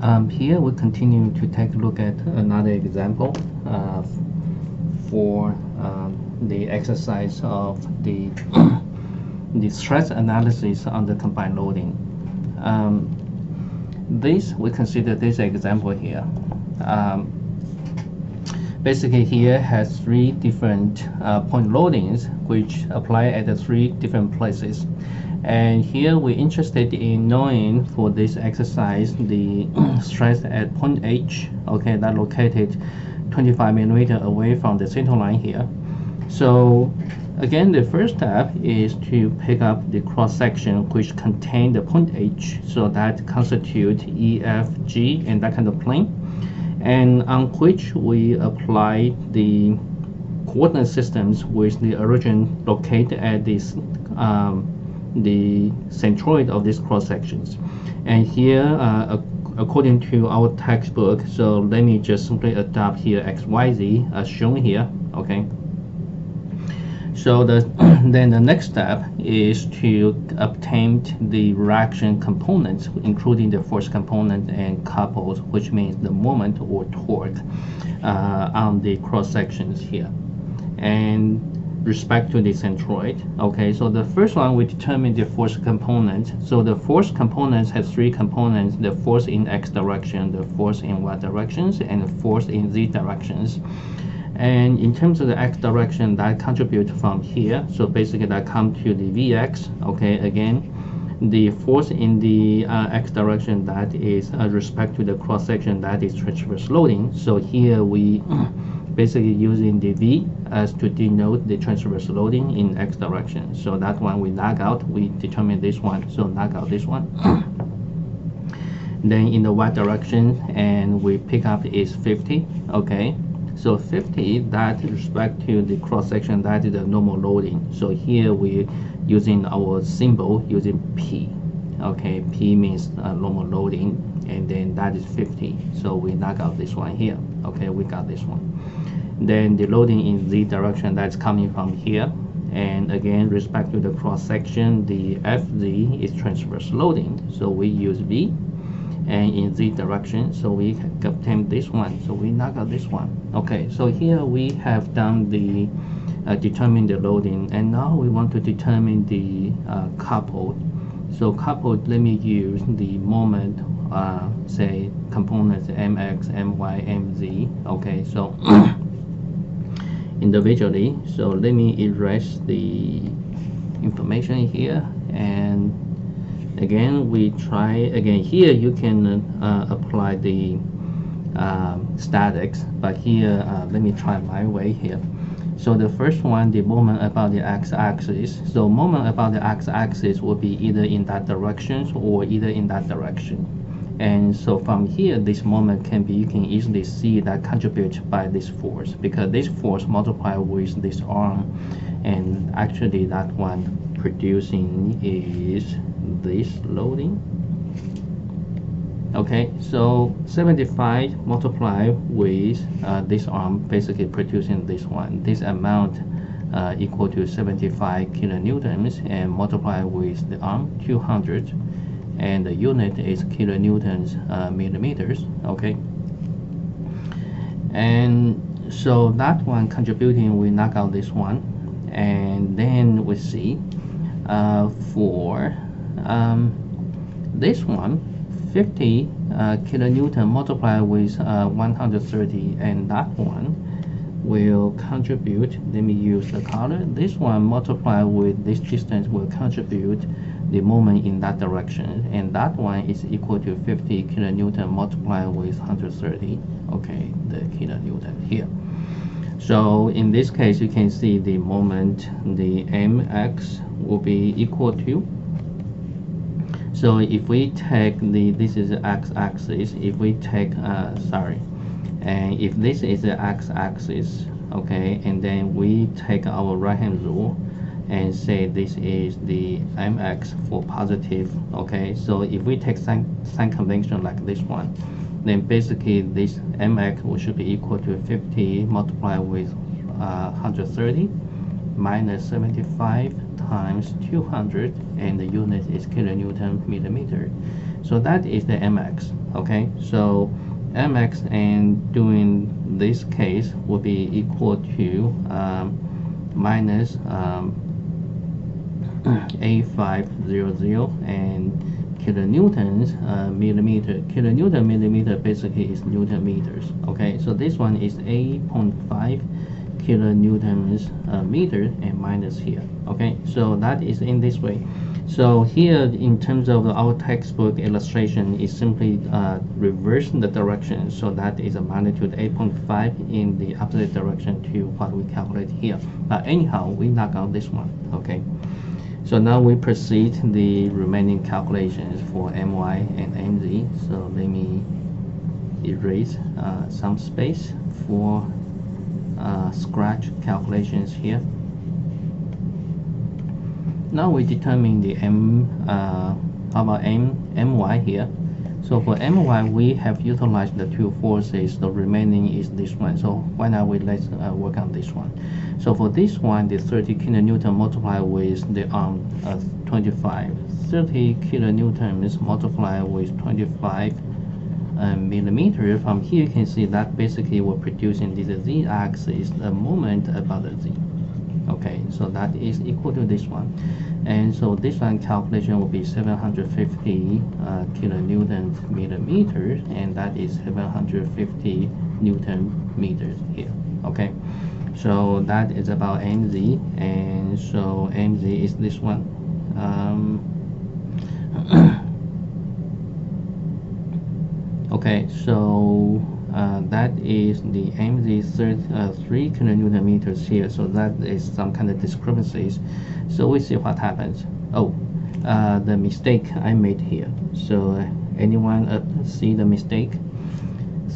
Here we continue to take a look at another example for the exercise of the the stress analysis under combined loading. This we consider this example here. Basically, here has three different point loadings which apply at the three different places. And here we're interested in knowing for this exercise the stress at point H, okay, that located 25 millimeter away from the center line here. So again, the first step is to pick up the cross section which contain the point H, so that constitute E, F, G, and that kind of plane, and on which we apply the coordinate systems with the origin located at this the centroid of these cross sections. And here, according to our textbook, so let me just simply adopt here XYZ as shown here, okay. So then the next step is to obtain the reaction components, including the force component and couples, which means the moment or torque on the cross sections here, and respect to the centroid. Okay, so the first one we determine the force component. So the force components have three components: the force in X direction, the force in Y directions, and the force in Z directions. And in terms of the X direction, that contribute from here. So basically that come to the Vx. Okay, again, the force in the X direction, that is respect to the cross section, that is transverse loading. So here we basically using the V as to denote the transverse loading in X direction. So that one we knock out, we determine this one, so knock out this one. Then in the Y direction, and we pick up is 50, okay. So 50, that respect to the cross section, that is the normal loading. So here we using our symbol using P, okay. P means normal loading, and then that is 50. So we knock out this one here, okay. We got this one. Then the loading in Z direction, that's coming from here, and again respect to the cross section, the FZ is transverse loading, so we use V. And in Z direction, so we obtain this one, so we knock out this one. Okay, so here we have done the determine the loading, and now we want to determine the coupled. So coupled, let me use the moment, say components MX, MY, MZ. Okay, so individually, so let me erase the information here, and again we try again. Here you can apply the statics, but here let me try my way here. So the first one, the moment about the x-axis. So moment about the x-axis will be either in that direction or either in that direction. And so from here, this moment can be, you can easily see that contributed by this force, because this force multiplied with this arm, and actually that one producing is this loading. Okay, so 75 multiplied with this arm, basically producing this one. This amount equal to 75 kilonewtons, and multiplied with the arm 200, and the unit is kilonewtons millimeters. Okay, and so that one contributing, we knock out this one, and then we see for this one 50 kilonewton multiplied with 130, and that one will contribute, let me use the color, this one multiplied with this distance will contribute the moment in that direction, and that one is equal to 50 kilonewton multiplied with 130, okay, the kilonewton here. So in this case, you can see the moment, the mx will be equal to, so if we take the, this is the x-axis, if we take, and if this is the x-axis, okay, and then we take our right hand rule and say this is the mx for positive, okay, so if we take sign convention like this one, then basically this mx should be equal to 50 multiplied with 130 minus 75 times 200, and the unit is kilonewton millimeter. So that is the mx. Okay, so mx, and doing this case will be equal to minus A500 and kilonewtons millimeter. Kilonewton millimeter basically is newton meters. Okay, so this one is 8.5 kilonewtons meter and minus here. Okay, so that is in this way. So here, in terms of our textbook illustration, is simply reverse the direction. So that is a magnitude 8.5 in the opposite direction to what we calculate here. But anyhow, we knock out this one. Okay. So now we proceed the remaining calculations for my and mz. So let me erase some space for scratch calculations here. Now we determine the how about my here. So for my, we have utilized the two forces. The remaining is this one. So why not let's work on this one. So for this one, the 30 kilonewton multiplied with the 25. 30 kilonewtons multiplied with 25 millimeter. From here, you can see that basically we're producing this z-axis, the moment about the z. Okay, so that is equal to this one. And so this one calculation will be 750 kilonewton millimeters, and that is 750 Newton meters here. Okay, so that is about mz, and so mz is this one. Okay, so that is the mz 3 kilonewton meters here. So that is some kind of discrepancies. So we see what happens. Oh, the mistake I made here. So anyone see the mistake?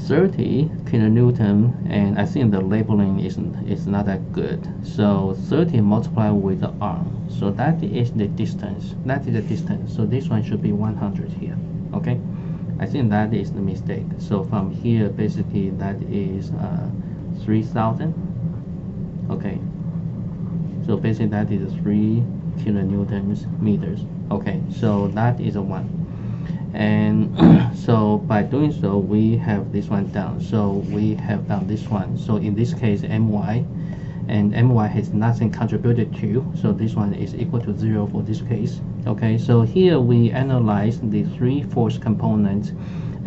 30 kilonewton, and I think the labeling is not that good. So 30 multiplied with the arm. So that is the distance. That is the distance. So this one should be 100 here. Okay. I think that is the mistake. So from here, basically that is 3,000. Okay. So basically that is 3 kilonewtons meters. Okay. So that is a one. And so by doing so, we have this one down. So we have done this one. So in this case, my, and my has nothing contributed to. So this one is equal to 0 for this case. Okay, so here we analyze the 3 force components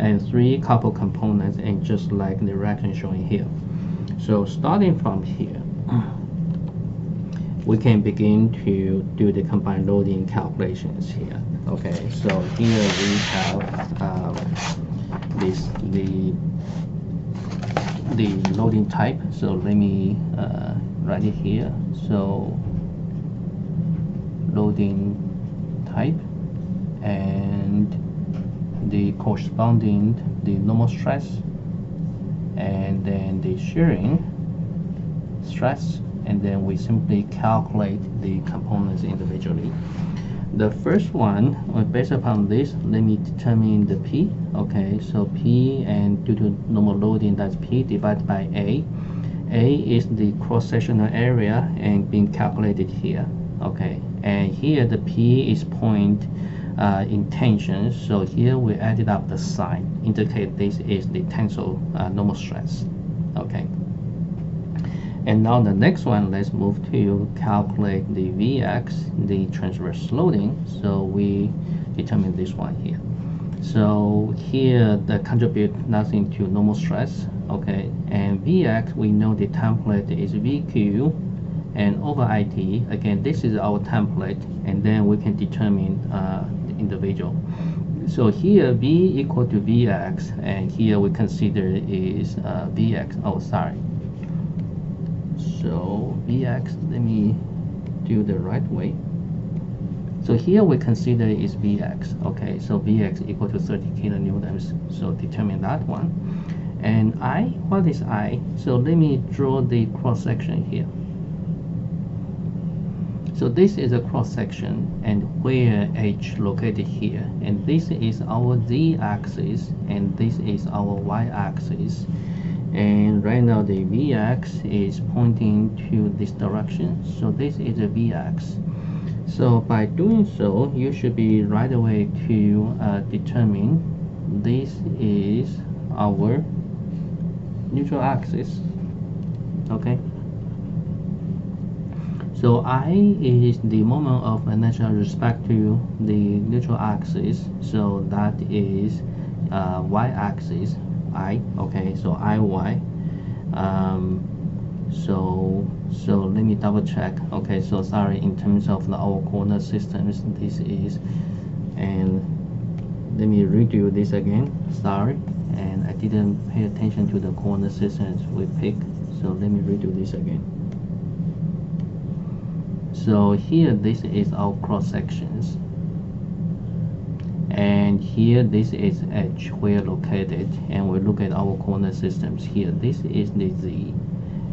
and 3 couple components, and just like the reaction showing here. So starting from here, we can begin to do the combined loading calculations here. Okay, so here we have the loading type. So let me write it here. So loading type, and the corresponding the normal stress, and then the shearing stress, and then we simply calculate the components individually. The first one, based upon this, let me determine the P. Okay, so P, and due to normal loading, that's P divided by A. A is the cross-sectional area and being calculated here. Okay, and here the P is point in tension. So here we added up the sign, indicate this is the tensile normal stress. Okay. And now the next one, let's move to calculate the Vx, the transverse loading. So we determine this one here. So here the contribute nothing to normal stress. Okay, and Vx, we know the template is Vq and over IT. Again, this is our template, and then we can determine the individual. So here V equal to Vx, and here we consider is Vx. Oh, sorry. So Vx, let me do the right way. So here we consider is Vx. Okay, so Vx equal to 30 kilonewtons. So determine that one. And I, what is I? So let me draw the cross section here. So this is a cross section, and where H located here, and this is our Z axis, and this is our Y axis. And right now the Vx is pointing to this direction, so this is a Vx. So by doing so, you should be right away to determine this is our neutral axis. Okay. So I is the moment of inertia respect to the neutral axis. So that is y-axis I. Okay. So IY. So let me double check. Okay, so sorry, in terms of our coordinate systems, this is, and let me redo this again. Sorry, and I didn't pay attention to the coordinate systems we picked. So let me redo this again. So here, this is our cross sections, and here this is H where located, and we look at our coordinate systems here. This is the Z.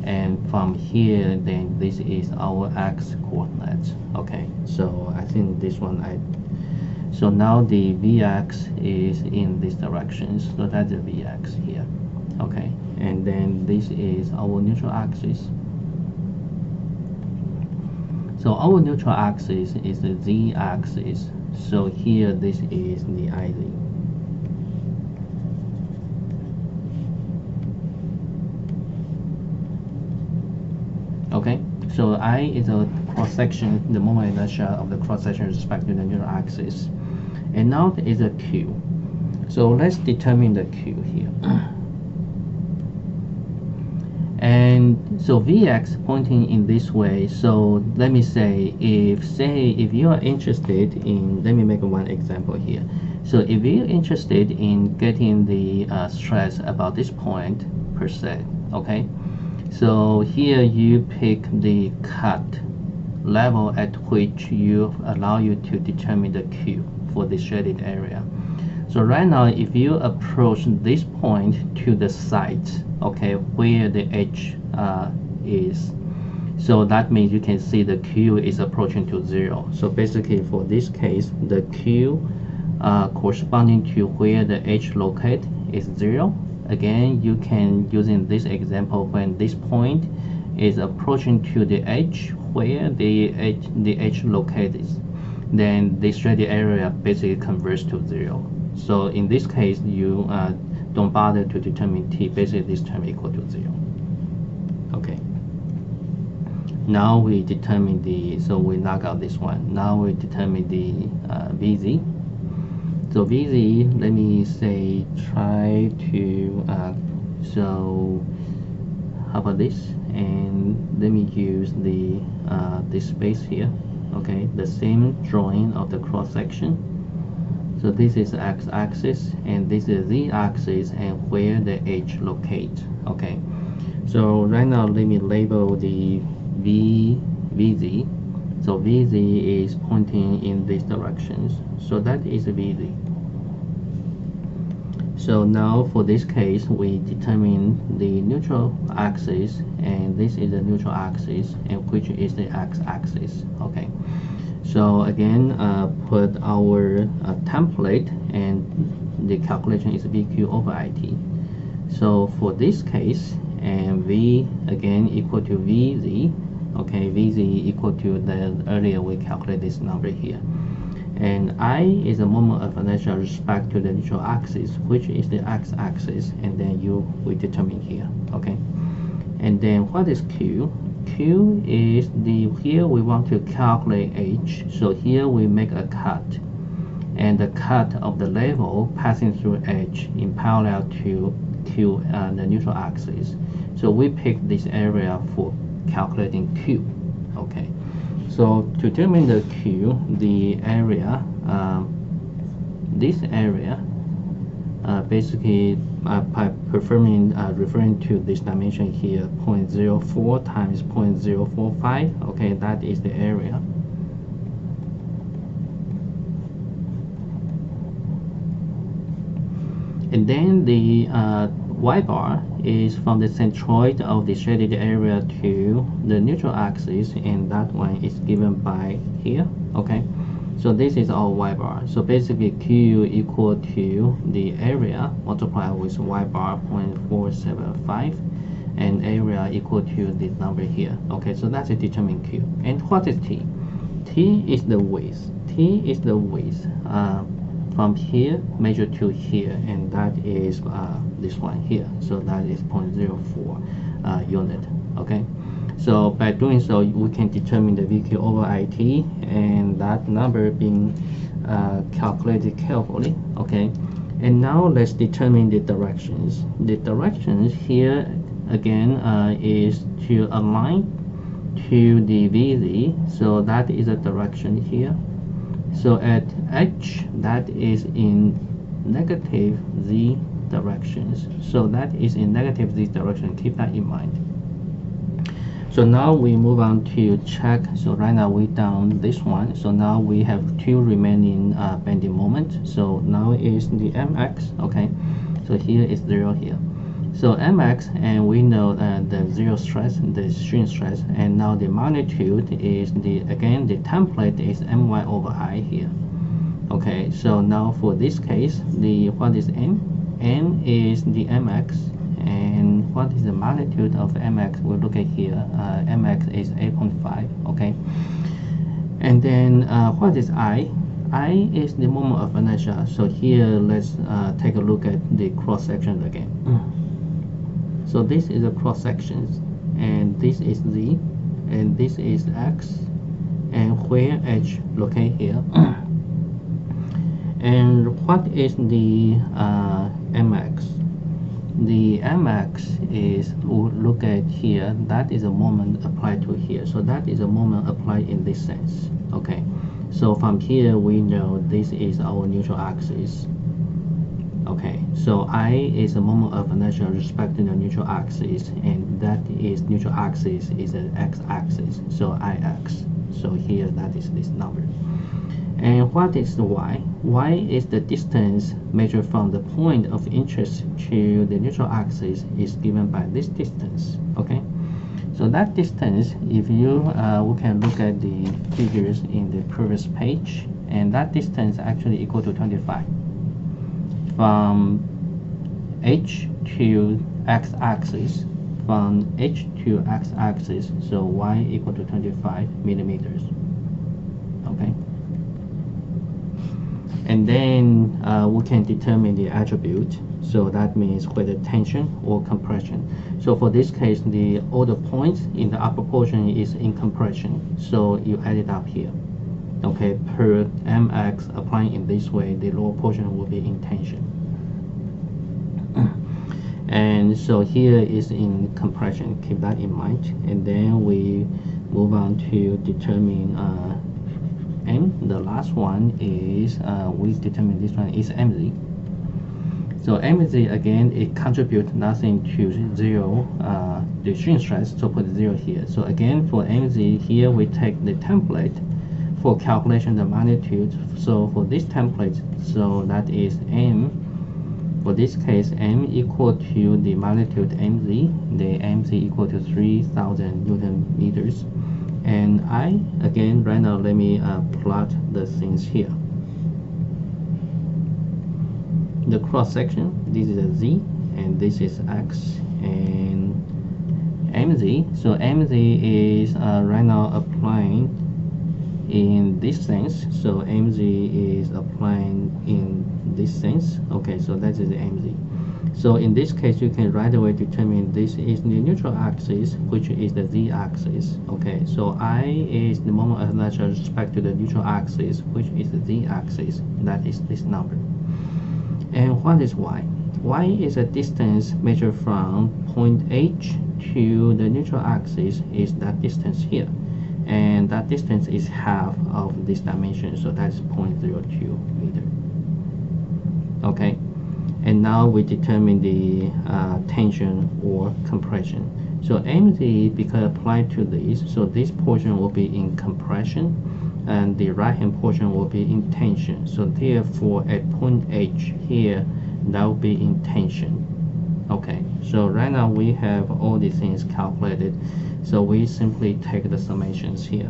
And from here, then this is our x coordinates. Okay, so I think this one so now the vx is in this direction, so that's the vx here. Okay, and then this is our neutral axis. So our neutral axis is the z axis. So here this is the iz. Okay, so I is a cross section, the moment inertia of the cross section with respect to the neutral axis. And now there is a Q. So let's determine the Q here. And so Vx pointing in this way. So let me say if you are interested in, let me make one example here. So if you're interested in getting the stress about this point per se, okay? So here you pick the cut level at which you allow you to determine the Q for the shaded area. So right now, if you approach this point to the site, okay, where the H is, so that means you can see the Q is approaching to 0. So basically for this case, the Q corresponding to where the H locate is 0. Again, you can, using this example, when this point is approaching to the H where the H located, then the shaded area basically converts to 0. So in this case, you don't bother to determine T. Basically, this term equal to 0. Okay. Now we determine the, so we knock out this one. Now we determine the VZ. So VZ, let me say, try to, so how about this? And let me use the this space here. Okay, the same drawing of the cross section. So this is x-axis, and this is z-axis, and where the H locate. Okay, so right now let me label the VZ. So VZ is pointing in these directions. So that is VZ. So now for this case, we determine the neutral axis, and this is the neutral axis, and which is the x-axis. Okay. So again, put our template, and the calculation is VQ over IT. So for this case, and V again equal to VZ. Okay, VZ equal to the earlier we calculate this number here. And I is a moment of inertia respect to the neutral axis, which is the x-axis, and then we determine here. Okay, and then what is Q? Q is the, here we want to calculate H, so here we make a cut, and the cut of the level passing through H in parallel to the neutral axis. So we pick this area for calculating Q. Okay, so to determine the Q, the area, this area, basically by referring to this dimension here, 0.04 times 0.045. Okay, that is the area. And then the y bar is from the centroid of the shaded area to the neutral axis, and that one is given by here. Okay, so this is our y bar. So basically Q equal to the area multiplied with y bar 0.475, and area equal to this number here. Okay, so that's a determined Q. And what is T? T is the width. T is the width from here measure to here, and that is this one here. So that is 0.04 unit. Okay. So by doing so, we can determine the VQ over IT, and that number being calculated carefully. Okay. And now let's determine the directions. The directions here again is to align to the VZ, so that is a direction here. So at H, that is in negative Z directions. So that is in negative Z direction, keep that in mind. So now we move on to check. So right now we down this one. So now we have two remaining bending moment. So now is the MX, okay? So here is 0 here. So MX, and we know the zero stress, the strain stress, and now the magnitude is again the template is my over I here. Okay, so now for this case, what is M? M is the MX, and what is the magnitude of MX? We'll look at here. MX is 8.5. Okay, and then what is I? I is the moment of inertia. So here let's take a look at the cross section again. So this is a cross section, and this is Z, and this is X, and where H locate here. And what is the MX? The MX is, we'll look at here, that is a moment applied to here. So that is a moment applied in this sense. Okay, so from here we know this is our neutral axis. Okay, so I is a moment of inertia respecting the neutral axis, and that is neutral axis is an x-axis, so IX. So here that is this number. And what is the Y? Y is the distance measured from the point of interest to the neutral axis is given by this distance. Okay, so that distance, if you we can look at the figures in the previous page, and that distance actually equal to 25. From H to x-axis, from H to x-axis, so Y equal to 25 millimeters. Okay, and then we can determine the attribute. So that means whether tension or compression. So for this case, all the points in the upper portion is in compression, so you add it up here. Okay, per MX applying in this way, the lower portion will be in tension. And so here is in compression, keep that in mind. And then we move on to determine M. The last one is, we determine this one is MZ. So MZ, again, it contributes nothing to 0, the strain stress, so put 0 here. So again, for MZ, here we take the template for calculation the magnitude. So for this template, so that is M. For this case, M equal to the magnitude MZ, the MZ equal to 3,000 Newton meters. And I, again, right now, let me plot the things here. The cross section, this is a Z, and this is X, and MZ. So MZ is right now applying in this sense, so MZ is applying in this sense. Okay, so that is the MZ. So in this case, you can right away determine this is the neutral axis, which is the Z axis. Okay, so I is the moment of inertia with respect to the neutral axis, which is the Z axis. That is this number. And what is Y? Y is a distance measured from point H to the neutral axis, is that distance here. And that distance is half of this dimension, so that's 0.02 meter. Okay, and now we determine the tension or compression. So MZ, because applied to this, so this portion will be in compression, and the right hand portion will be in tension. So therefore, at point H here, that will be in tension. Okay, so right now we have all these things calculated. So we simply take the summations here.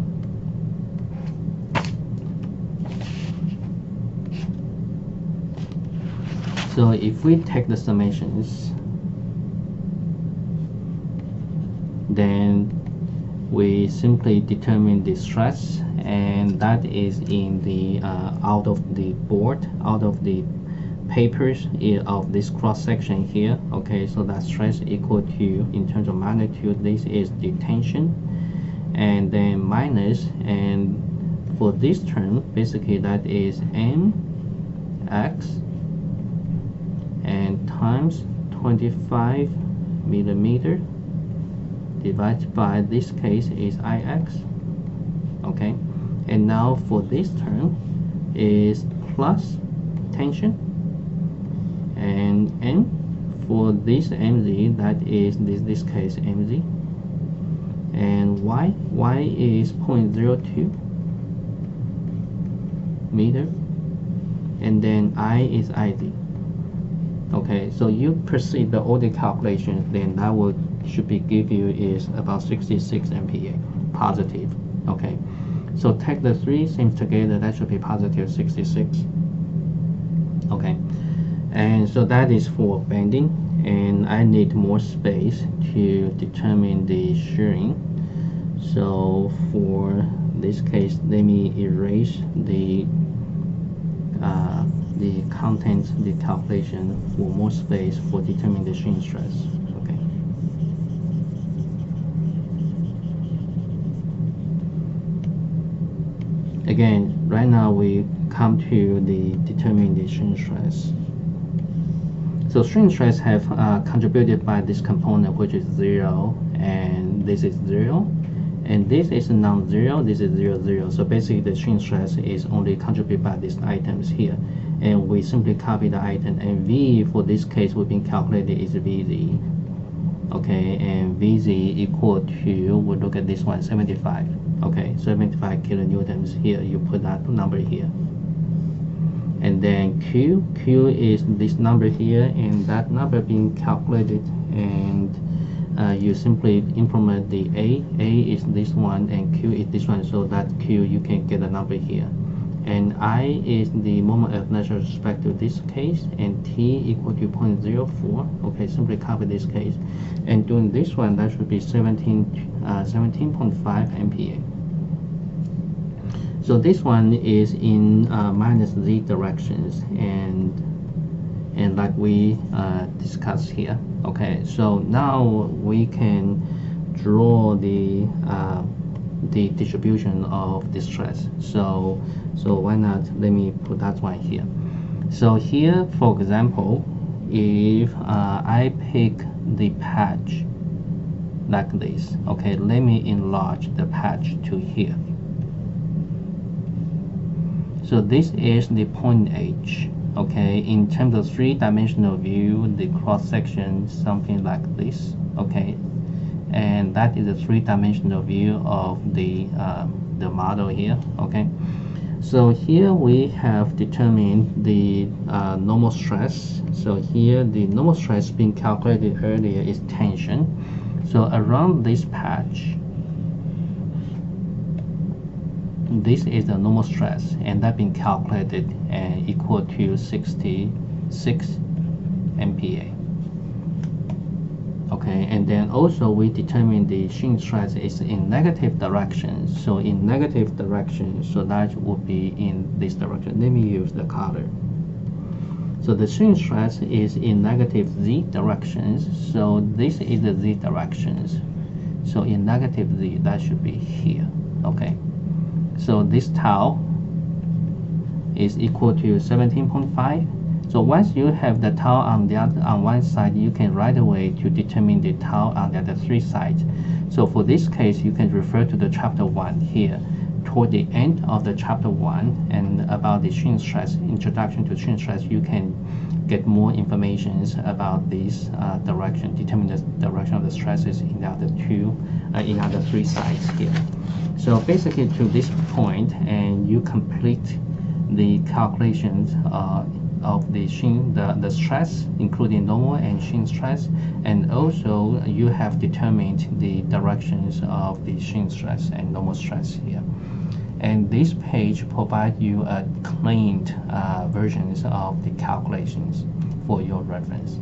So if we take the summations, then we simply determine the stress and that is in the out of the board, out of the papers of this cross section here. Okay, so that stress equal to, in terms of magnitude, this is the tension, and then minus, and for this term basically that is mx and times 25 millimeter divided by, this case is ix. Okay, and now for this term is plus tension, and n for this mz, that is this case mz, and y is 0.02 meter, and then I is id. Okay, so you proceed the all the calculations, then that would should be give you is about 66 MPa positive. Okay, so take the three things together, that should be positive 66. Okay, and so that is for bending, and I need more space to determine the shearing. So for this case, let me erase the contents, the calculation, for more space for determining the shear stress. Okay. Again, right now we come to the determining the shear stress. So shear stress have contributed by this component, which is 0, and this is 0, and this is non-zero, this is 0, 0. So basically the shear stress is only contributed by these items here, and we simply copy the item, and V for this case we've been calculated is VZ. Okay, and VZ equal to, we look at this one, 75. Okay, 75 kilonewtons. Here you put that number here, and then Q is this number here, and that number being calculated, and you simply implement the A is this one and Q is this one, so that Q you can get a number here, and I is the moment of inertia with respect to this case, and T equal to 0.04. Okay, simply copy this case, and doing this one, that should be 17.5 MPa. So this one is in minus Z directions, and like we discussed here. Okay, so now we can draw the distribution of the stress. So why not, let me put that one here. So here, for example, if I pick the patch like this, okay, let me enlarge the patch to here. So this is the point H. Okay, in terms of three-dimensional view, the cross section something like this. Okay, and that is a three-dimensional view of the model here. Okay, so here we have determined the normal stress. So here the normal stress being calculated earlier is tension. So around this patch, this is the normal stress, and that being calculated and equal to 66 MPa. Okay, and then also we determine the shear stress is in negative direction. So in negative direction, so that would be in this direction. Let me use the color. So the shear stress is in negative Z directions. So this is the Z directions. So in negative Z, that should be here. Okay. So this tau is equal to 17.5. So once you have the tau on the other, on one side, you can right away to determine the tau on the other three sides. So for this case, you can refer to the chapter 1 here, toward the end of the chapter 1, and about the shear stress, introduction to shear stress, you can get more information about this direction, determine the direction of the stresses in the other three sides here. So basically to this point, and you complete the calculations of the stress, including normal and shear stress, and also you have determined the directions of the shear stress and normal stress here. And this page provides you a cleaned versions of the calculations for your reference.